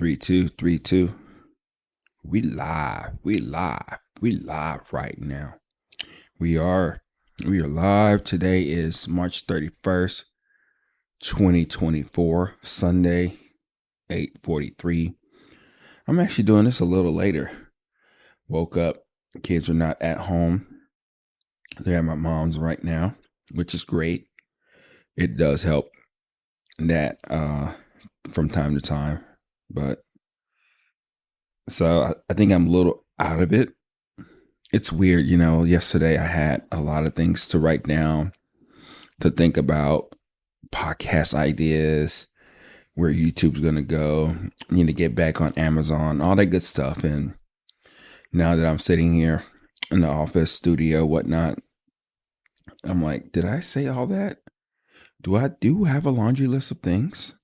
3 2 3 2. We live. We live right now. We are live. Today is March 31st, 2024, Sunday, 8:43. I'm actually doing this a little later. Woke up. Kids are not at home. They're at my mom's right now, which is great. It does help that from time to time. But so I think I'm a little out of it. It's weird, yesterday I had a lot of things to write down, to think about, podcast ideas, where YouTube's going to go. I need to get back on Amazon, all that good stuff. And now that I'm sitting here in the office, studio, whatnot, I'm like, did I say all that? Do I have a laundry list of things?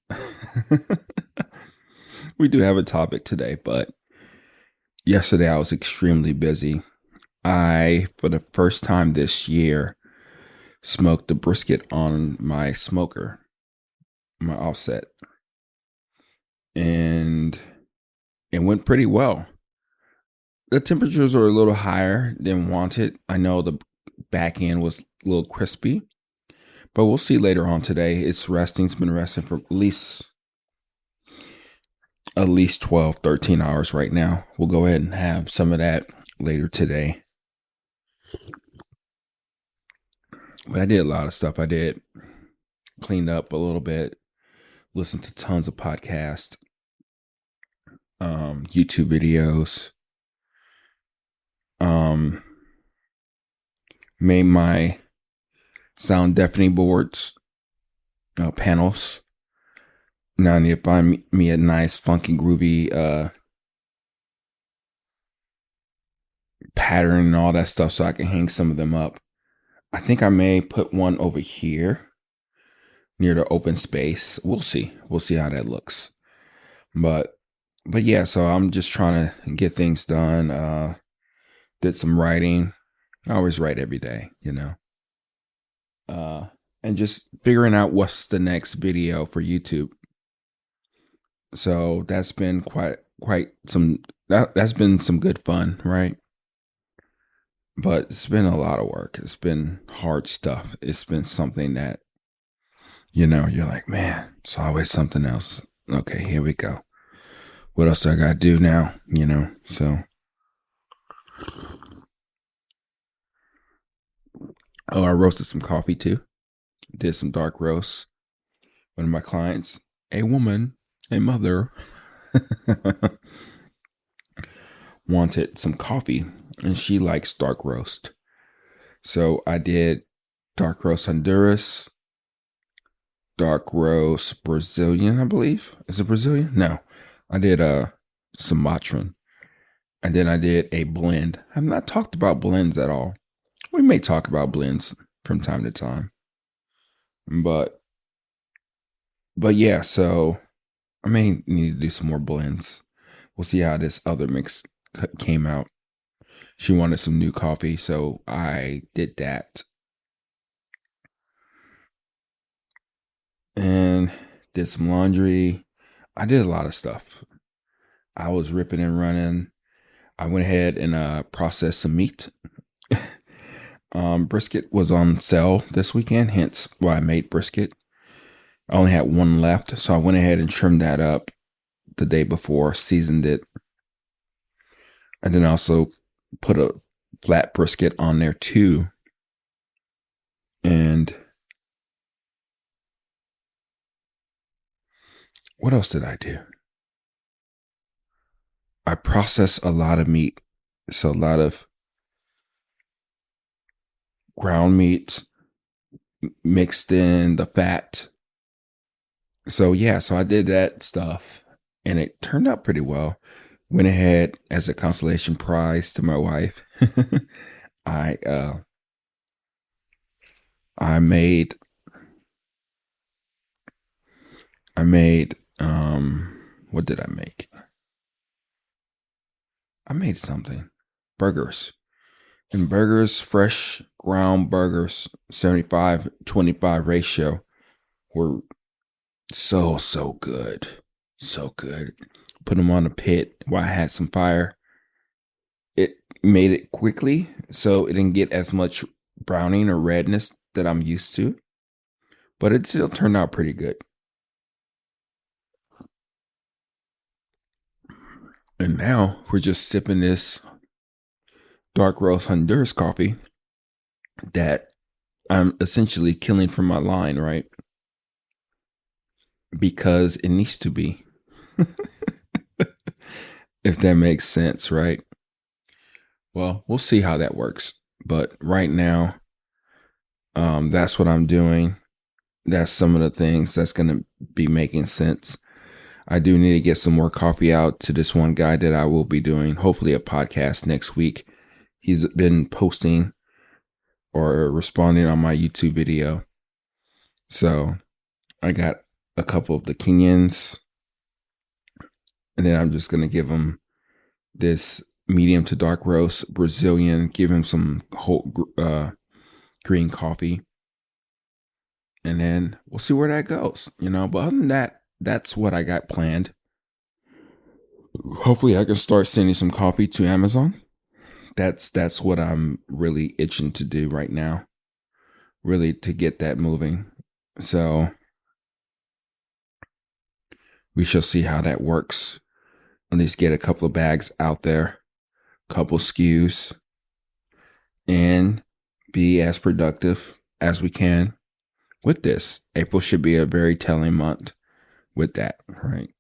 We do have a topic today, but yesterday I was extremely busy. I, for the first time this year, smoked the brisket on my smoker, my offset. And it went pretty well. The temperatures are a little higher than wanted. I know the back end was a little crispy, but we'll see later on today. It's resting. It's been resting for at least 12, 13 hours right now. We'll go ahead and have some of that later today. But I did a lot of stuff. I did cleaned up a little bit, listened to tons of podcasts, YouTube videos, made my sound deafening boards, panels. Now I need to find me a nice, funky, groovy pattern and all that stuff so I can hang some of them up. I think I may put one over here near the open space. We'll see. We'll see how that looks. But yeah, so I'm just trying to get things done. Did some writing. I always write every day, and just figuring out what's the next video for YouTube. So that's been that's been some good fun, right? But it's been a lot of work. It's been hard stuff. It's been something that, you're like, man, it's always something else. Okay, here we go. What else do I got to do now? So. Oh, I roasted some coffee too. Did some dark roasts. One of my clients, a woman, a mother, wanted some coffee, and she likes dark roast. So I did dark roast Honduras, dark roast Brazilian, I believe. Is it Brazilian? No. I did a Sumatran. And then I did a blend. I've not talked about blends at all. We may talk about blends from time to time. But yeah, so I may need to do some more blends. We'll see how this other mix came out. She wanted some new coffee, so I did that. And did some laundry. I did a lot of stuff. I was ripping and running. I went ahead and processed some meat. Brisket was on sale this weekend, hence why I made brisket. I only had one left, so I went ahead and trimmed that up the day before, seasoned it, and then also put a flat brisket on there too. And what else did I do? I processed a lot of meat, so a lot of ground meat mixed in the fat. So yeah, so I did that stuff and it turned out pretty well. Went ahead as a consolation prize to my wife. I made what did I make? I made something. Burgers. And burgers, fresh ground burgers, 75-25 ratio, were so good. So good. put them on a pit while I had some fire. It made it quickly, so it didn't get as much browning or redness that I'm used to, but it still turned out pretty good. And now we're just sipping this dark roast Honduras coffee that I'm essentially killing from my line, right? Because it needs to be. If that makes sense, right? Well, we'll see how that works. But right now, that's what I'm doing. That's some of the things that's going to be making sense. I do need to get some more coffee out to this one guy that I will be doing, hopefully a podcast next week. He's been posting or responding on my YouTube video. So I got a couple of the Kenyans, and then I'm just going to give him this medium to dark roast Brazilian, give him some whole green coffee, and then we'll see where that goes, But other than that, that's what I got planned. Hopefully I can start sending some coffee to Amazon. That's what I'm really itching to do right now, really to get that moving. So we shall see how that works. At least get a couple of bags out there, couple SKUs, and be as productive as we can with this. April should be a very telling month with that, right?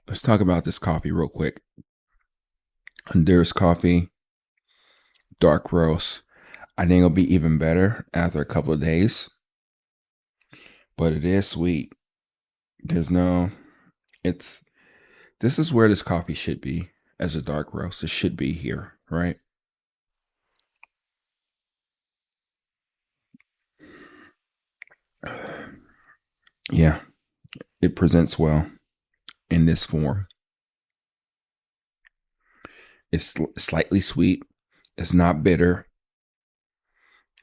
Let's talk about this coffee real quick. Honduras coffee, dark roast. I think it'll be even better after a couple of days, but it is sweet. This is where this coffee should be as a dark roast. It should be here, right? Yeah, it presents well in this form. It's slightly sweet. It's not bitter.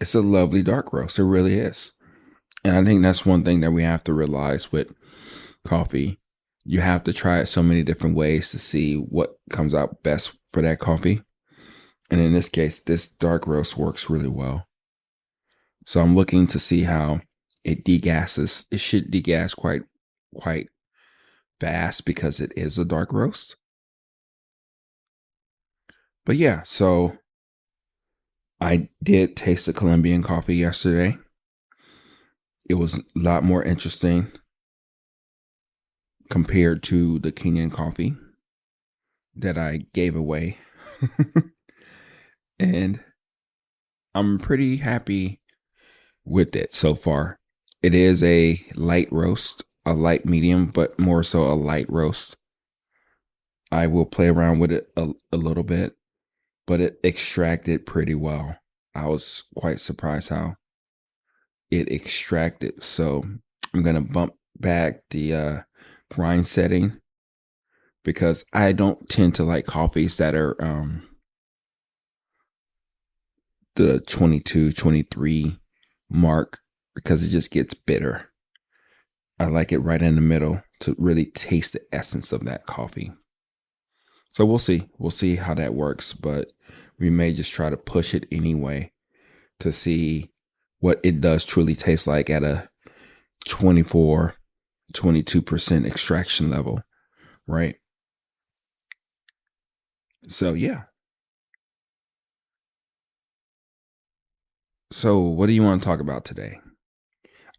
It's a lovely dark roast. It really is. And I think that's one thing that we have to realize with coffee. You have to try it so many different ways to see what comes out best for that coffee. And in this case, this dark roast works really well. So I'm looking to see how it degasses. It should degas quite fast because it is a dark roast. But yeah, so I did taste the Colombian coffee yesterday. It was a lot more interesting compared to the Kenyan coffee that I gave away. And I'm pretty happy with it so far. It is a light roast, a light medium, but more so a light roast. I will play around with it a little bit, but it extracted pretty well. I was quite surprised how it extracted. So I'm going to bump back the grind setting because I don't tend to like coffees that are the 22, 23 mark because it just gets bitter. I like it right in the middle to really taste the essence of that coffee. So we'll see. We'll see how that works, but we may just try to push it anyway to see what it does truly taste like at a 24, 22% extraction level, right? So yeah. So what do you want to talk about today?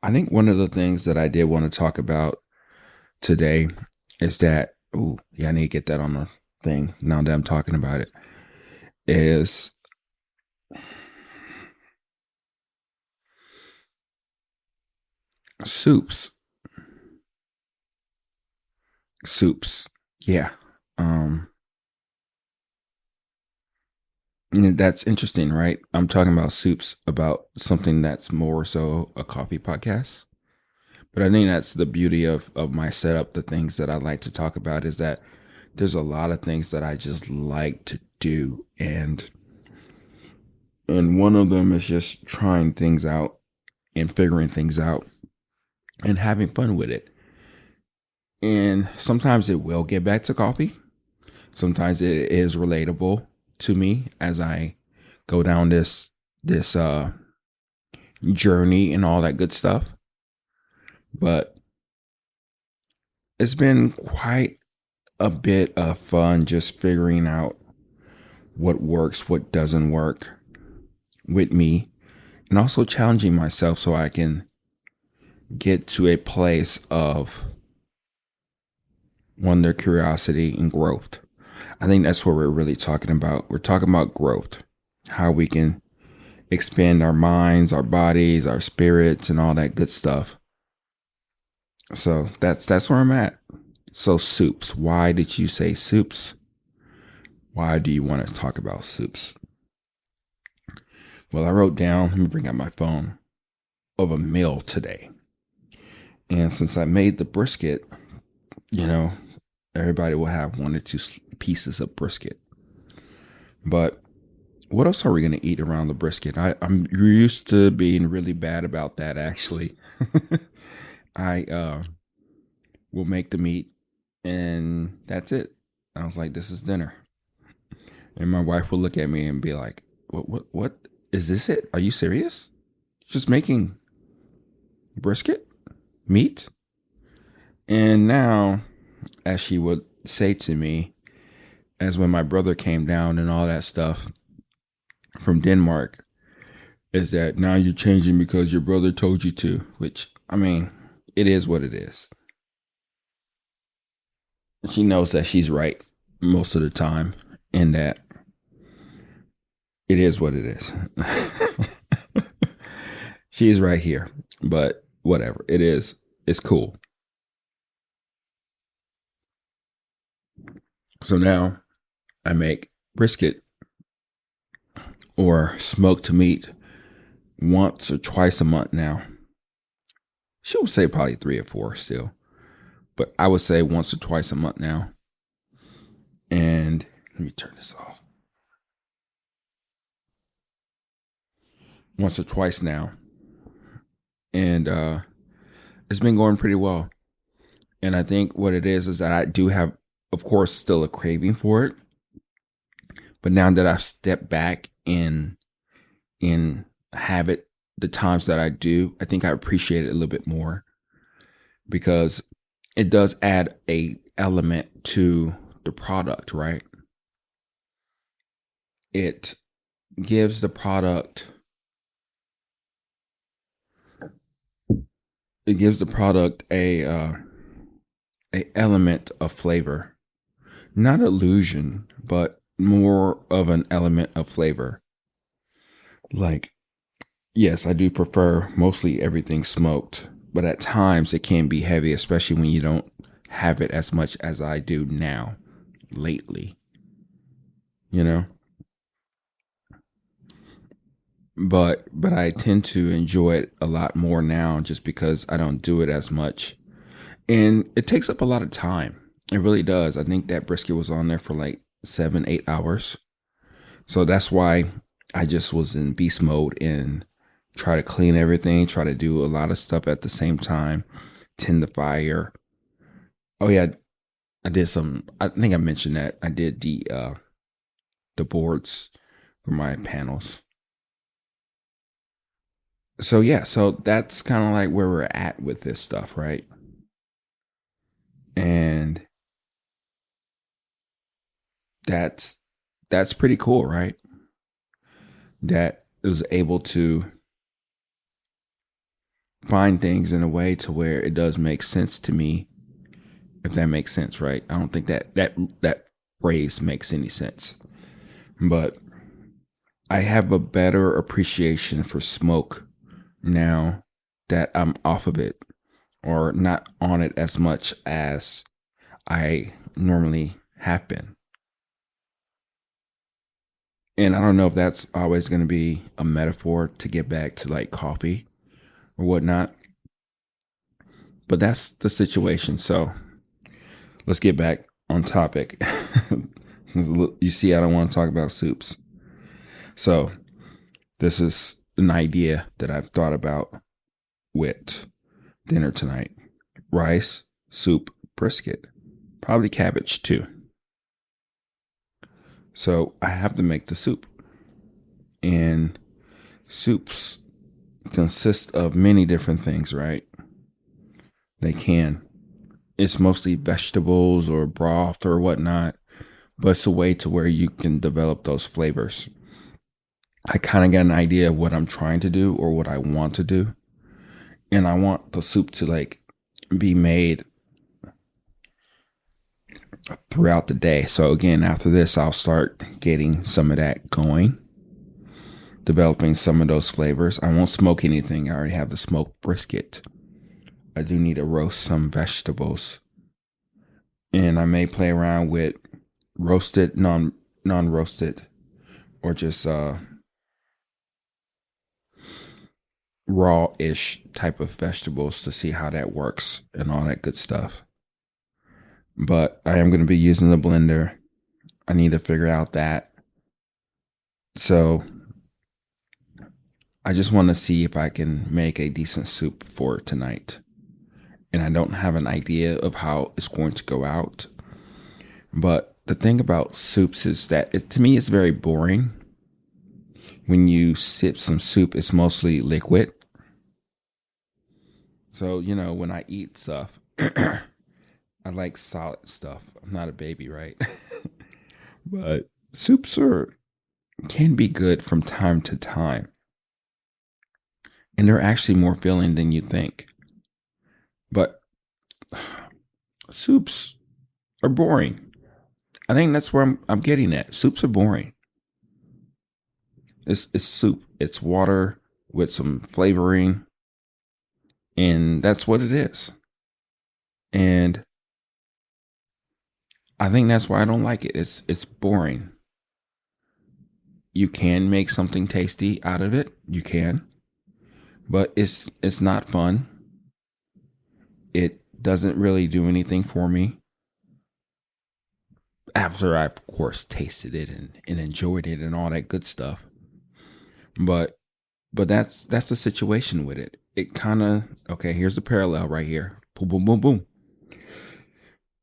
I think one of the things that I did want to talk about today is that, I need to get that on the thing now that I'm talking about it, is soups. Soups. Yeah. And that's interesting, right? I'm talking about soups about something that's more so a coffee podcast. But I think that's the beauty of my setup. The things that I like to talk about is that there's a lot of things that I just like to do. And one of them is just trying things out and figuring things out and having fun with it. And sometimes it will get back to coffee. Sometimes it is relatable to me as I go down this journey and all that good stuff. But it's been quite a bit of fun just figuring out what works, what doesn't work with me, and also challenging myself so I can get to a place of wonder, curiosity, and growth. I think that's what we're really talking about. We're talking about growth, how we can expand our minds, our bodies, our spirits, and all that good stuff. So that's where I'm at. So soups. Why did you say soups? Why do you want to talk about soups? Well, I wrote down, let me bring out my phone, of a meal today. And since I made the brisket, you know, everybody will have 1 or 2 pieces of brisket. But what else are we going to eat around the brisket? I'm used to being really bad about that, actually. I will make the meat and that's it. I was like, this is dinner. And my wife will look at me and be like, what is this it? Are you serious? Just making brisket? Meat? And now, as she would say to me, as when my brother came down and all that stuff from Denmark, is that now you're changing because your brother told you to, which, I mean, it is what it is. She knows that she's right most of the time and that it is what it is. She is right here, but whatever. It is. It's cool. So now I make brisket or smoked meat once or twice a month now. She would say probably 3 or 4 still, but I would say once or twice a month now. And let me turn this off. Once or twice now. And it's been going pretty well. And I think what it is that I do have, of course, still a craving for it. But now that I've stepped back and have it the times that I do, I think I appreciate it a little bit more because it does add a element to the product, right? It gives the product a element of flavor, not illusion, but more of an element of flavor. Like, yes, I do prefer mostly everything smoked, but at times it can be heavy, especially when you don't have it as much as I do now, lately, you know? But I tend to enjoy it a lot more now just because I don't do it as much. And it takes up a lot of time. It really does. I think that brisket was on there for like 7, 8 hours. So that's why I just was in beast mode and try to clean everything, try to do a lot of stuff at the same time, tend the fire. Oh yeah, I did some. I think I mentioned that I did the boards for my panels. So yeah, so that's kind of like where we're at with this stuff, right? And that's that's pretty cool, right? That it was able to find things in a way to where it does make sense to me, if that makes sense, right? I don't think that phrase makes any sense, but I have a better appreciation for smoke now that I'm off of it or not on it as much as I normally have been. And I don't know if that's always going to be a metaphor to get back to like coffee or whatnot, but that's the situation. So let's get back on topic. You see, I don't want to talk about soups. So this is an idea that I've thought about with dinner tonight. Rice, soup, brisket, probably cabbage too. So I have to make the soup. And soups consist of many different things, right? They can. It's mostly vegetables or broth or whatnot, but it's a way to where you can develop those flavors. I kind of got an idea of what I'm trying to do or what I want to do. And I want the soup to like be made throughout the day. So again, after this, I'll start getting some of that going, developing some of those flavors. I won't smoke anything. I already have the smoked brisket. I do need to roast some vegetables. And I may play around with roasted, non-roasted, or just raw-ish type of vegetables to see how that works and all that good stuff. But I am going to be using the blender. I need to figure out that. So I just want to see if I can make a decent soup for tonight. And I don't have an idea of how it's going to go out. But the thing about soups is that to me, it's very boring. When you sip some soup, it's mostly liquid. So, when I eat stuff, I like solid stuff. I'm not a baby, right? But soups can be good from time to time. And they're actually more filling than you think. But soups are boring. I think that's where I'm getting at. Soups are boring. It's soup. It's water with some flavoring. And that's what it is. And I think that's why I don't like it. It's boring. You can make something tasty out of it. You can. But it's not fun. It doesn't really do anything for me. After I, of course, tasted it and enjoyed it and all that good stuff. But that's the situation with it. It kind of, okay, here's the parallel right here. Boom, boom, boom, boom.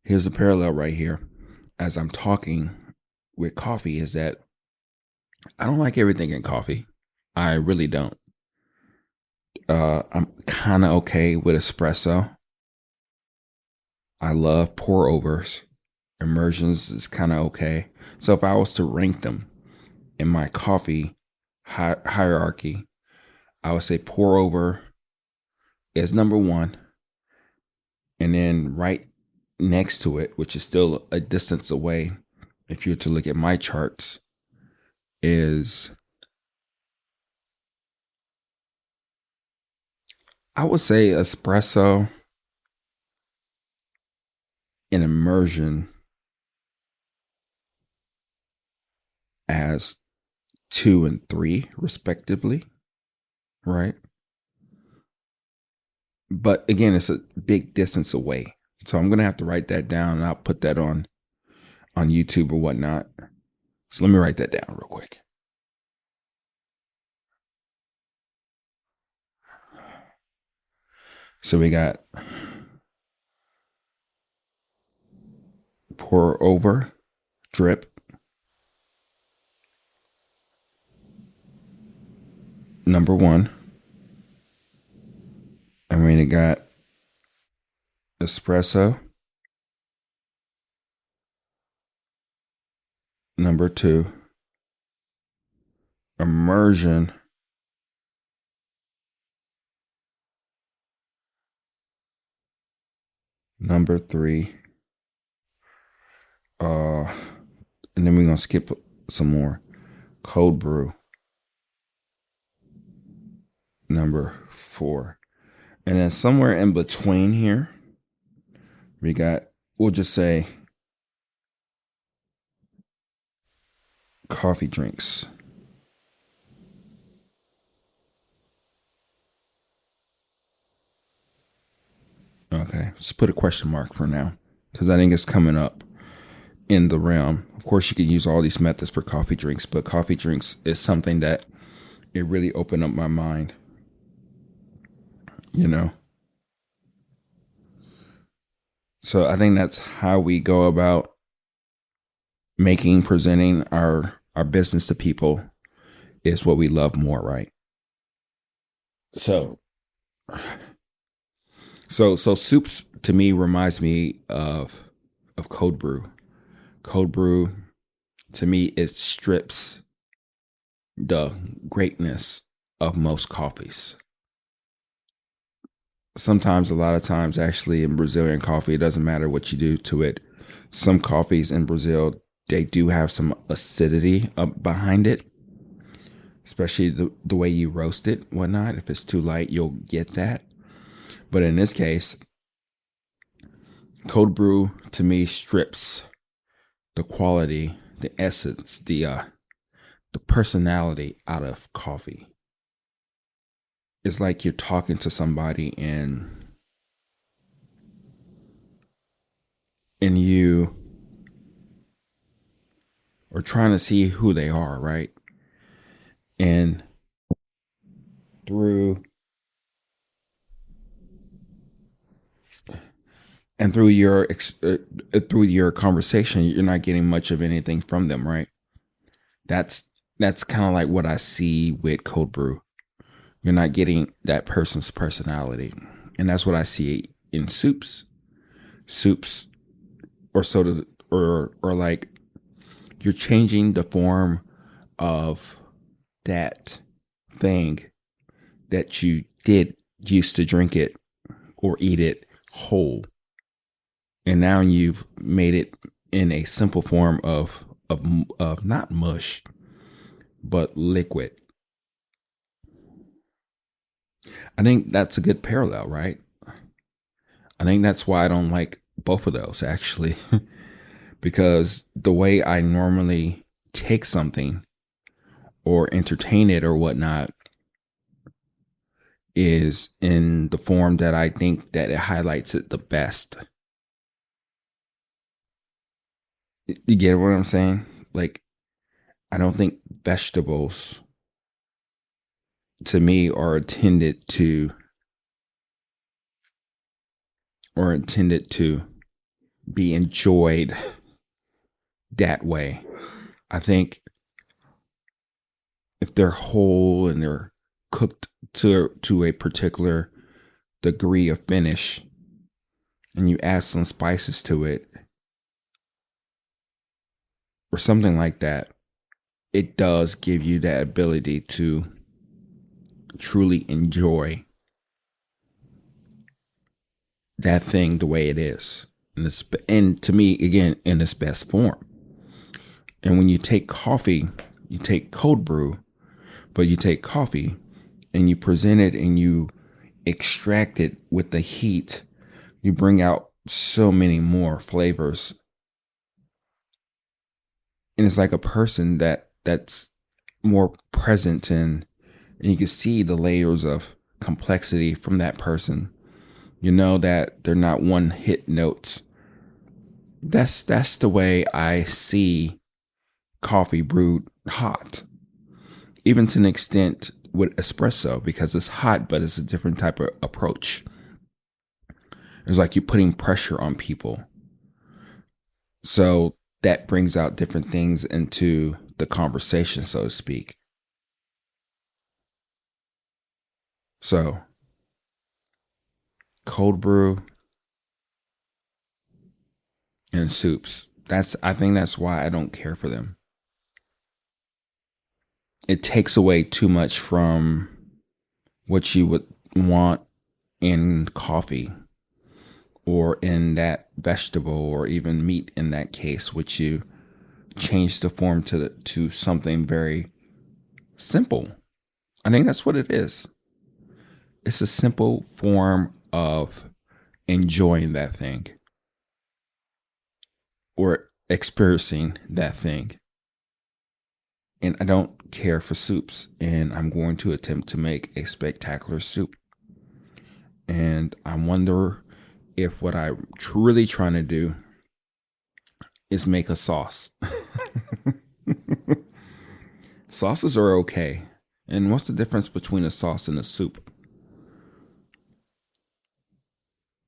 Here's the parallel right here. As I'm talking with coffee is that I don't like everything in coffee. I really don't. I'm kind of okay with espresso. I love pour overs. Immersions is kind of okay. So if I was to rank them in my coffee hierarchy, I would say pour over is number one. And then right next to it, which is still a distance away, if you were to look at my charts, is I would say espresso and immersion as 2 and 3 respectively, right? But again, it's a big distance away. So I'm going to have to write that down and I'll put that on YouTube or whatnot. So let me write that down real quick. So we got pour over, drip, number one. And we got espresso, number 2. Immersion, number 3. And then we're gonna skip some more. Cold brew, number 4. And then somewhere in between here, we got, we'll just say coffee drinks. Okay, just put a question mark for now because I think it's coming up in the realm. Of course, you can use all these methods for coffee drinks, but coffee drinks is something that it really opened up my mind. you know. So I think that's how we go about presenting our business to people is what we love more, right? So so soups to me reminds me of cold brew. Cold brew to me it strips the greatness of most coffees. Sometimes, a lot of times, actually, in Brazilian coffee, it doesn't matter what you do to it. Some coffees in Brazil, they do have some acidity up behind it, especially the way you roast it, whatnot. If it's too light, you'll get that. But in this case, cold brew to me strips the quality, the essence, the personality out of coffee. It's like you're talking to somebody and you are trying to see who they are, right? And through and through your conversation, you're not getting much of anything from them, right? That's that's kind of like what I see with cold brew. You're not getting that person's personality, and that's what I see in soups, or soda, or like you're changing the form of that thing that you did used to drink it or eat it whole, and now you've made it in a simple form of not mush but liquid. I think that's a good parallel, right? I think that's why I don't like both of those actually, because the way I normally take something or entertain it or whatnot is in the form that I think that it highlights it the best. You get what I'm saying? Like, I don't think vegetables to me are intended to be enjoyed that way. I think if they're whole and they're cooked to a particular degree of finish and you add some spices to it or something like that, it does give you that ability to truly enjoy that thing the way it is. And to me, again, in its best form. And when you take coffee, you take cold brew, but you take coffee and you present it and you extract it with the heat, you bring out so many more flavors. And it's like a person that's more present and you can see the layers of complexity from that person. You know that they're not one hit notes. That's the way I see coffee brewed hot. Even to an extent with espresso, because it's hot, but it's a different type of approach. It's like you're putting pressure on people. So that brings out different things into the conversation, so to speak. So cold brew and soups. I think that's why I don't care for them. It takes away too much from what you would want in coffee or in that vegetable or even meat in that case, which you change the form to something very simple. I think that's what it is. It's a simple form of enjoying that thing or experiencing that thing. And I don't care for soups, and I'm going to attempt to make a spectacular soup. And I wonder if what I'm truly trying to do is make a sauce. Sauces are okay. And what's the difference between a sauce and a soup?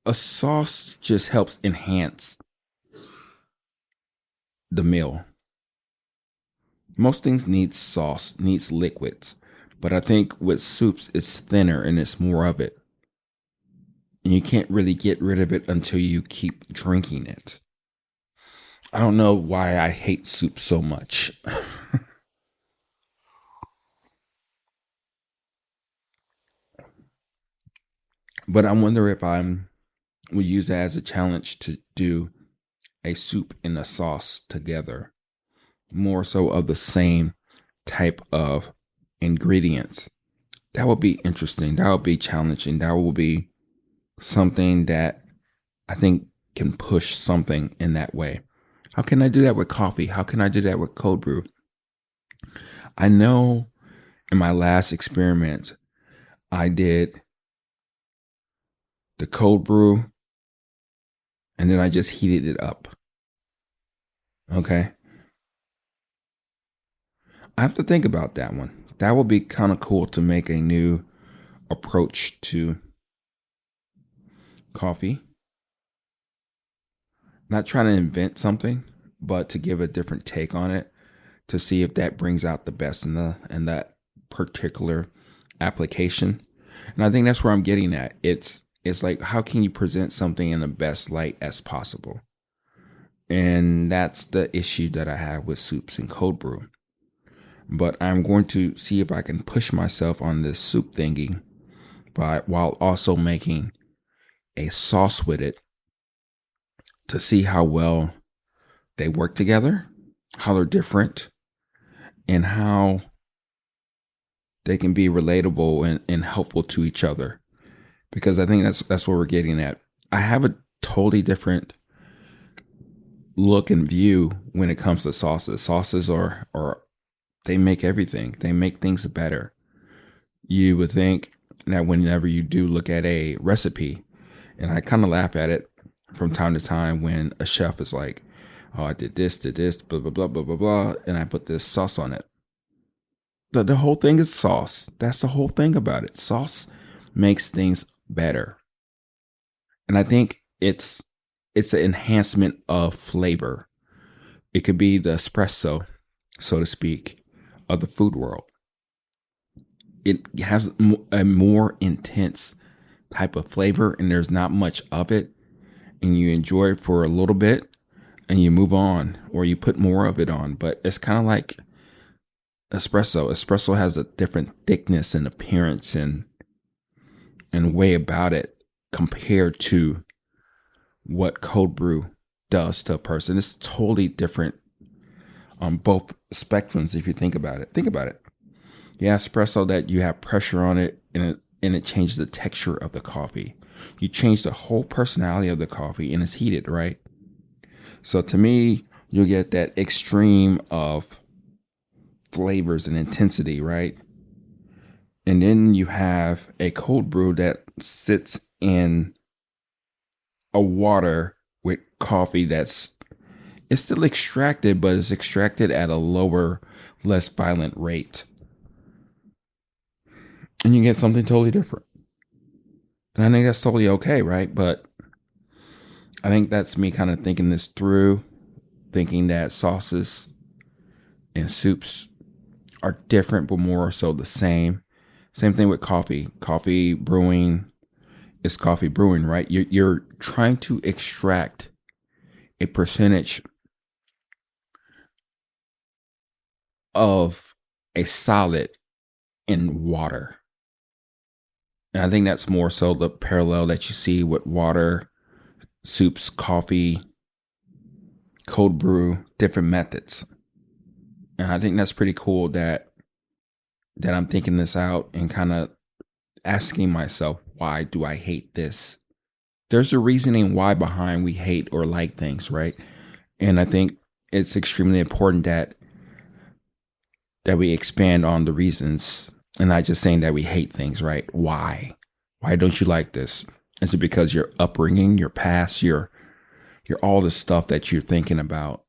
A sauce just helps enhance the meal. Most things need sauce, needs liquids. But I think with soups, it's thinner and it's more of it. And you can't really get rid of it until you keep drinking it. I don't know why I hate soup so much. But I wonder if I'm would use that as a challenge to do a soup and a sauce together. More so of the same type of ingredients. That would be interesting. That would be challenging. That will be something that I think can push something in that way. How can I do that with coffee? How can I do that with cold brew? I know in my last experiment, I did the cold brew and then I just heated it up. Okay. I have to think about that one. That would be kind of cool to make a new approach to coffee. Not trying to invent something, but to give a different take on it to see if that brings out the best in that particular application. And I think that's where I'm getting at. It's like how can you present something in the best light as possible? And that's the issue that I have with soups and cold brew. But I'm going to see if I can push myself on this soup thingy while also making a sauce with it to see how well they work together, how they're different, and how they can be relatable and helpful to each other. Because I think that's what we're getting at. I have a totally different look and view when it comes to sauces. Sauces are they make everything. They make things better. You would think that whenever you do look at a recipe, and I kind of laugh at it from time to time when a chef is like, "Oh, I did this, blah blah blah blah blah blah," and I put this sauce on it. The whole thing is sauce. That's the whole thing about it. Sauce makes things better, and I think it's an enhancement of flavor. It could be the espresso, so to speak, of the food world. It has a more intense type of flavor, and there's not much of it, and you enjoy it for a little bit, and you move on, or you put more of it on. But it's kind of like espresso. Espresso has a different thickness and appearance and way about it compared to what cold brew does to a person. It's totally different on both spectrums if you think about it. Think about it. You have espresso that you have pressure on it and it changes the texture of the coffee. You change the whole personality of the coffee and it's heated, right? So to me, you'll get that extreme of flavors and intensity, right? And then you have a cold brew that sits in a water with coffee it's still extracted, but it's extracted at a lower, less violent rate. And you get something totally different. And I think that's totally okay, right? But I think that's me kind of thinking this through, thinking that sauces and soups are different, but more so the same. Same thing with coffee. Coffee brewing is coffee brewing, right? You're trying to extract a percentage of a solid in water. And I think that's more so the parallel that you see with water, soups, coffee, cold brew, different methods. And I think that's pretty cool that I'm thinking this out and kind of asking myself, why do I hate this? There's a reasoning why behind we hate or like things, right? And I think it's extremely important that we expand on the reasons and not just saying that we hate things, right? Why? Why don't you like this? Is it because your upbringing, your past, your all the stuff that you're thinking about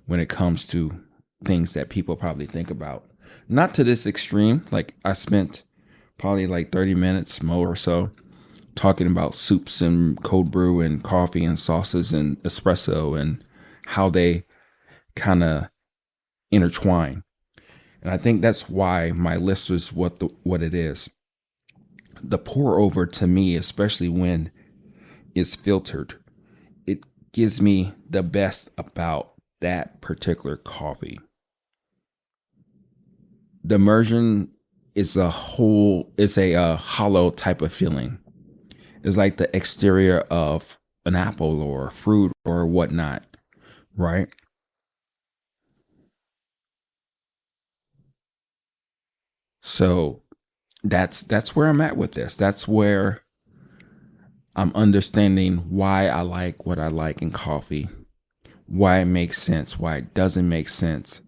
when it comes to things that people probably think about? Not to this extreme. Like I spent probably like 30 minutes more or so talking about soups and cold brew and coffee and sauces and espresso and how they kind of intertwine. And I think that's why my list is what it is. The pour over to me, especially when it's filtered, it gives me the best about that particular coffee. The immersion is a hollow type of feeling. It's like the exterior of an apple or fruit or whatnot, right? So that's where I'm at with this. That's where I'm understanding why I like what I like in coffee, why it makes sense, why it doesn't make sense,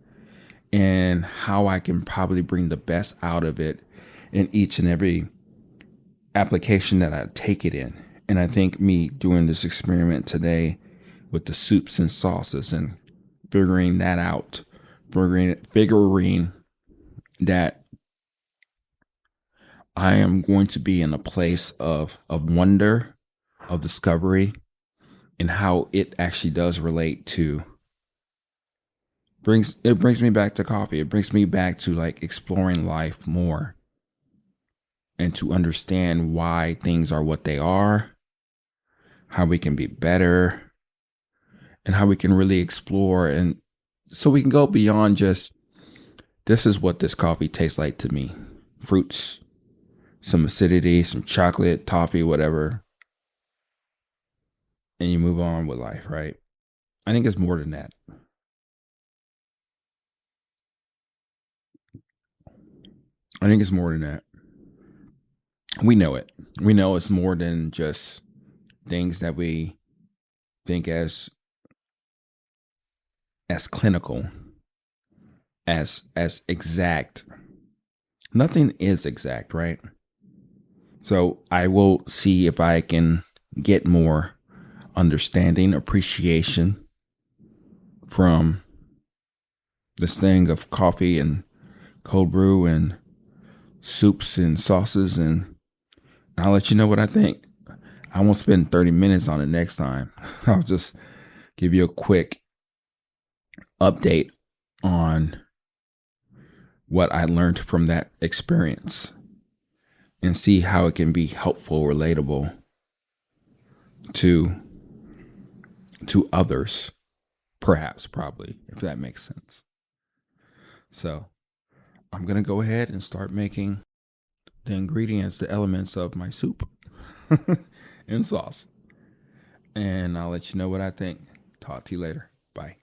and how I can probably bring the best out of it in each and every application that I take it in. And I think me doing this experiment today with the soups and sauces and figuring that out, figuring that I am going to be in a place of wonder, of discovery, and how it actually does relate to brings me back to coffee. It brings me back to like exploring life more and to understand why things are what they are, how we can be better, and how we can really explore, and so we can go beyond just this is what this coffee tastes like to me. Fruits, some acidity, some chocolate, toffee, whatever. And you move on with life, right? I think it's more than that. I think it's more than that. We know it. We know it's more than just things that we think as clinical, as exact. Nothing is exact, right? So I will see if I can get more understanding, appreciation from this thing of coffee and cold brew and soups and sauces, and I'll let you know what I think. I won't spend 30 minutes on it next time. I'll just give you a quick update on what I learned from that experience and see how it can be helpful, relatable to others, perhaps, probably, if that makes sense. So I'm going to go ahead and start making the ingredients, the elements of my soup and sauce. And I'll let you know what I think. Talk to you later. Bye.